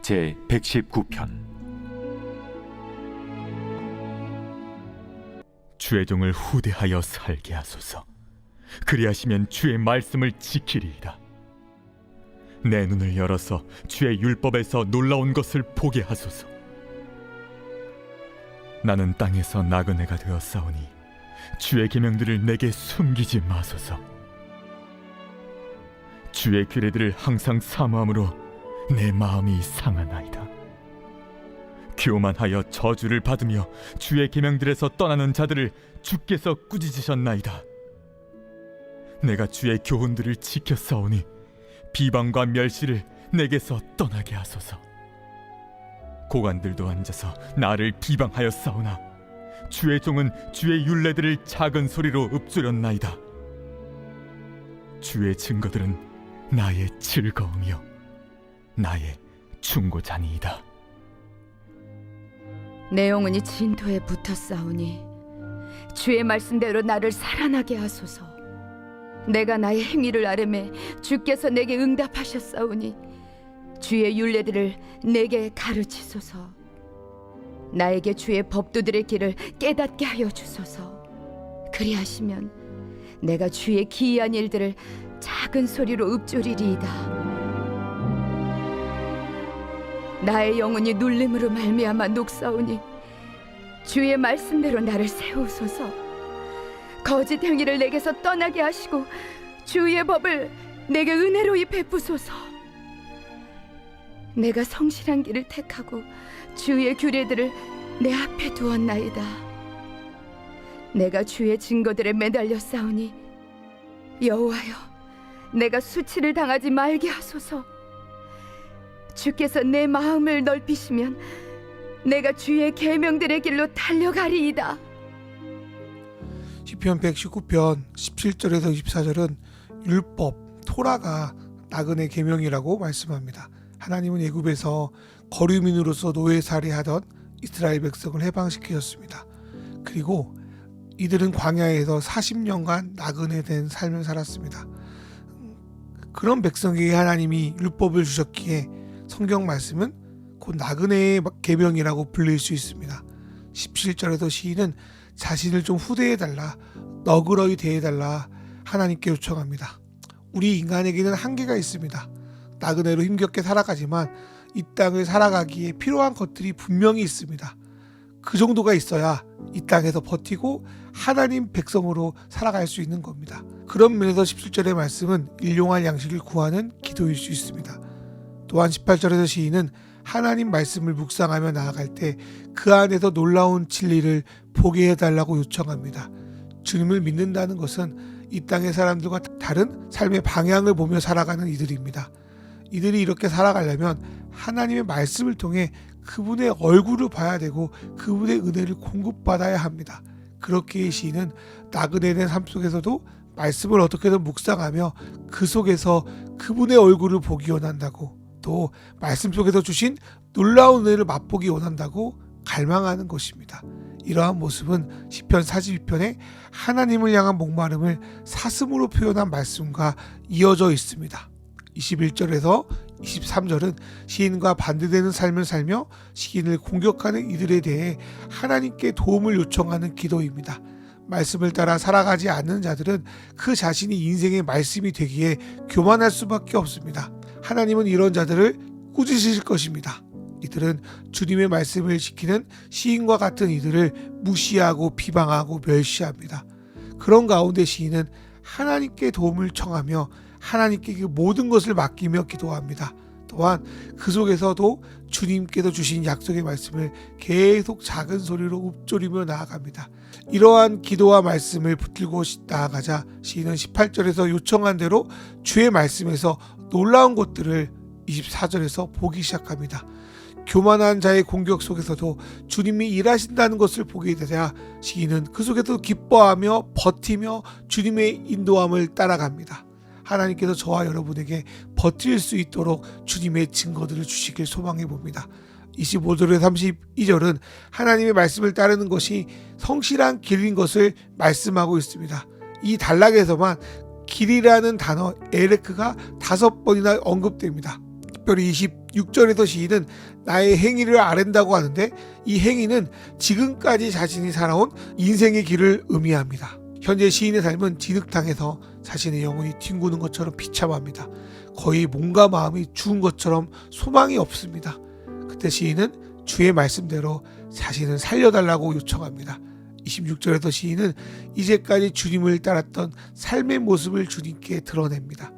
제 119편. 주의 종을 후대하여 살게 하소서. 그리하시면 주의 말씀을 지키리이다. 내 눈을 열어서 주의 율법에서 놀라운 것을 보게 하소서. 나는 땅에서 나그네가 되었사오니 주의 계명들을 내게 숨기지 마소서. 주의 규례들을 항상 사모함으로 내 마음이 상하나이다. 교만하여 저주를 받으며 주의 계명들에서 떠나는 자들을 주께서 꾸짖으셨나이다. 내가 주의 교훈들을 지켰사오니 비방과 멸시를 내게서 떠나게 하소서. 고관들도 앉아서 나를 비방하였사오나 주의 종은 주의 율례들을 작은 소리로 읊조렸나이다. 주의 증거들은 나의 즐거움이요 나의 충고자니이다. 내 영혼이 진토에 붙어 싸우니 주의 말씀대로 나를 살아나게 하소서. 내가 나의 행위를 아뢰매 주께서 내게 응답하셨사오니 주의 율례들을 내게 가르치소서. 나에게 주의 법도들의 길을 깨닫게 하여 주소서. 그리하시면 내가 주의 기이한 일들을 작은 소리로 읊조리리이다. 나의 영혼이 눌림으로 말미암아 녹사오니 주의 말씀대로 나를 세우소서. 거짓 행위를 내게서 떠나게 하시고 주의 법을 내게 은혜로이 베푸소서. 내가 성실한 길을 택하고 주의 규례들을 내 앞에 두었나이다. 내가 주의 증거들에 매달려 싸우니 여호와여, 내가 수치를 당하지 말게 하소서. 주께서 내 마음을 넓히시면 내가 주의 계명들의 길로 달려가리이다. 시편 119편 17절에서 24절은 율법, 토라가 나그네 계명이라고 말씀합니다. 하나님은 애굽에서 거류민으로서 노예살이하던 이스라엘 백성을 해방시키셨습니다. 그리고 이들은 광야에서 40년간 나그네 된 삶을 살았습니다. 그런 백성에게 하나님이 율법을 주셨기에 성경 말씀은 곧 나그네의 계명이라고 불릴 수 있습니다. 17절에서 시인은 자신을 좀 후대해달라, 너그러이 대해달라 하나님께 요청합니다. 우리 인간에게는 한계가 있습니다. 나그네로 힘겹게 살아가지만 이 땅을 살아가기에 필요한 것들이 분명히 있습니다. 그 정도가 있어야 이 땅에서 버티고 하나님 백성으로 살아갈 수 있는 겁니다. 그런 면에서 17절의 말씀은 일용할 양식을 구하는 기도일 수 있습니다. 또한 18절에서 시인은 하나님 말씀을 묵상하며 나아갈 때 그 안에서 놀라운 진리를 보게 해달라고 요청합니다. 주님을 믿는다는 것은 이 땅의 사람들과 다른 삶의 방향을 보며 살아가는 이들입니다. 이들이 이렇게 살아가려면 하나님의 말씀을 통해 그분의 얼굴을 봐야 되고 그분의 은혜를 공급받아야 합니다. 그렇기에 시인은 나그네된 삶 속에서도 말씀을 어떻게든 묵상하며 그 속에서 그분의 얼굴을 보기 원한다고, 또 말씀 속에서 주신 놀라운 은혜를 맛보기 원한다고 갈망하는 것입니다. 이러한 모습은 시편 42편에 하나님을 향한 목마름을 사슴으로 표현한 말씀과 이어져 있습니다. 21절에서 23절은 시인과 반대되는 삶을 살며 시인을 공격하는 이들에 대해 하나님께 도움을 요청하는 기도입니다. 말씀을 따라 살아가지 않는 자들은 그 자신이 인생의 말씀이 되기에 교만할 수밖에 없습니다. 하나님은 이런 자들을 꾸짖으실 것입니다. 이들은 주님의 말씀을 지키는 시인과 같은 이들을 무시하고 비방하고 멸시합니다. 그런 가운데 시인은 하나님께 도움을 청하며 하나님께 그 모든 것을 맡기며 기도합니다. 또한 그 속에서도 주님께서 주신 약속의 말씀을 계속 작은 소리로 읊조리며 나아갑니다. 이러한 기도와 말씀을 붙들고 나아가자 시인은 18절에서 요청한 대로 주의 말씀에서 놀라운 것들을 24절에서 보기 시작합니다. 교만한 자의 공격 속에서도 주님이 일하신다는 것을 보게 되자 시인은 그 속에서 기뻐하며 버티며 주님의 인도함을 따라갑니다. 하나님께서 저와 여러분에게 버틸 수 있도록 주님의 증거들을 주시길 소망해 봅니다. 25절에서 32절은 하나님의 말씀을 따르는 것이 성실한 길인 것을 말씀하고 있습니다. 이 단락에서만 길이라는 단어 에레크가 5번이나 언급됩니다. 특별히 26절에서 시인은 나의 행위를 아랜다고 하는데 이 행위는 지금까지 자신이 살아온 인생의 길을 의미합니다. 현재 시인의 삶은 진흙탕에서 자신의 영혼이 뒹구는 것처럼 비참합니다. 거의 몸과 마음이 죽은 것처럼 소망이 없습니다. 그때 시인은 주의 말씀대로 자신을 살려달라고 요청합니다. 26절에서 시인은 이제까지 주님을 따랐던 삶의 모습을 주님께 드러냅니다.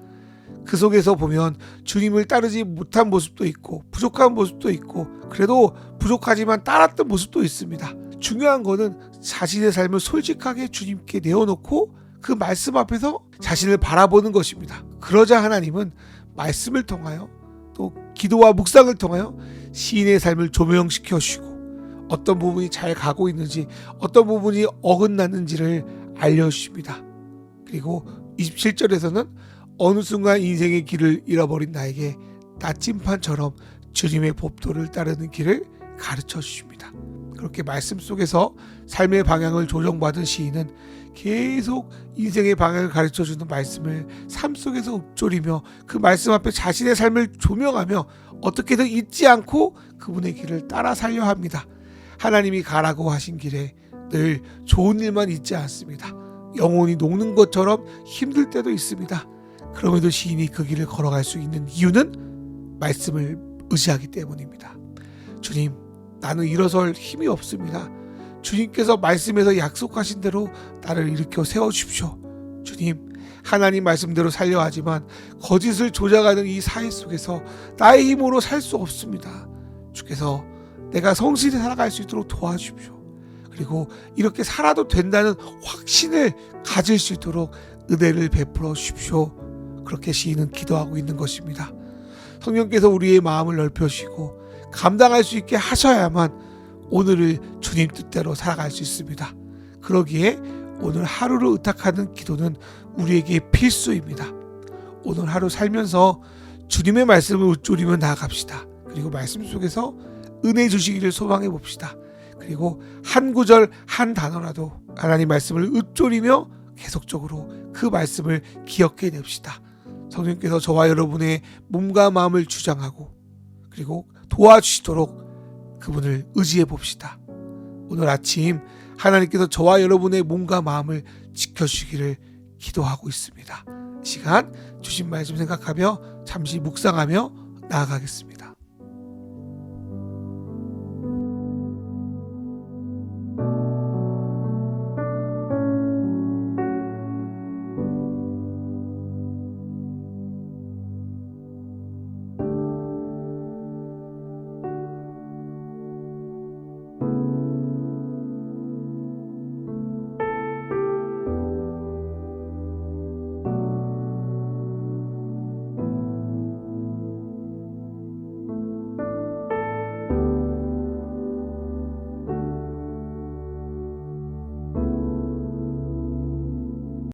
그 속에서 보면 주님을 따르지 못한 모습도 있고 부족한 모습도 있고 그래도 부족하지만 따랐던 모습도 있습니다. 중요한 거는 자신의 삶을 솔직하게 주님께 내어놓고 그 말씀 앞에서 자신을 바라보는 것입니다. 그러자 하나님은 말씀을 통하여 또 기도와 묵상을 통하여 시인의 삶을 조명시켜 주시고 어떤 부분이 잘 가고 있는지 어떤 부분이 어긋났는지를 알려주십니다. 그리고 27절에서는 어느 순간 인생의 길을 잃어버린 나에게 나침판처럼 주님의 법도를 따르는 길을 가르쳐 주십니다. 그렇게 말씀 속에서 삶의 방향을 조정받은 시인은 계속 인생의 방향을 가르쳐주는 말씀을 삶 속에서 읊조리며 그 말씀 앞에 자신의 삶을 조명하며 어떻게든 잊지 않고 그분의 길을 따라 살려 합니다. 하나님이 가라고 하신 길에 늘 좋은 일만 있지 않습니다. 영혼이 녹는 것처럼 힘들 때도 있습니다. 그럼에도 시인이 그 길을 걸어갈 수 있는 이유는 말씀을 의지하기 때문입니다. 주님, 나는 일어설 힘이 없습니다. 주님께서 말씀에서 약속하신 대로 나를 일으켜 세워주십시오. 주님, 하나님 말씀대로 살려 하지만 거짓을 조작하는 이 사회 속에서 나의 힘으로 살 수 없습니다. 주께서 내가 성실히 살아갈 수 있도록 도와주십시오. 그리고 이렇게 살아도 된다는 확신을 가질 수 있도록 은혜를 베풀어 주십시오. 그렇게 시인은 기도하고 있는 것입니다. 성령께서 우리의 마음을 넓혀주시고 감당할 수 있게 하셔야만 오늘을 주님 뜻대로 살아갈 수 있습니다. 그러기에 오늘 하루를 의탁하는 기도는 우리에게 필수입니다. 오늘 하루 살면서 주님의 말씀을 읊조리며 나아갑시다. 그리고 말씀 속에서 은혜 주시기를 소망해 봅시다. 그리고 한 구절 한 단어라도 하나님 말씀을 읊조리며 계속적으로 그 말씀을 기억해 냅시다. 성령께서 저와 여러분의 몸과 마음을 주장하고 그리고 도와주시도록 그분을 의지해 봅시다. 오늘 아침 하나님께서 저와 여러분의 몸과 마음을 지켜주시기를 기도하고 있습니다. 이 시간 주신 말씀 생각하며 잠시 묵상하며 나아가겠습니다.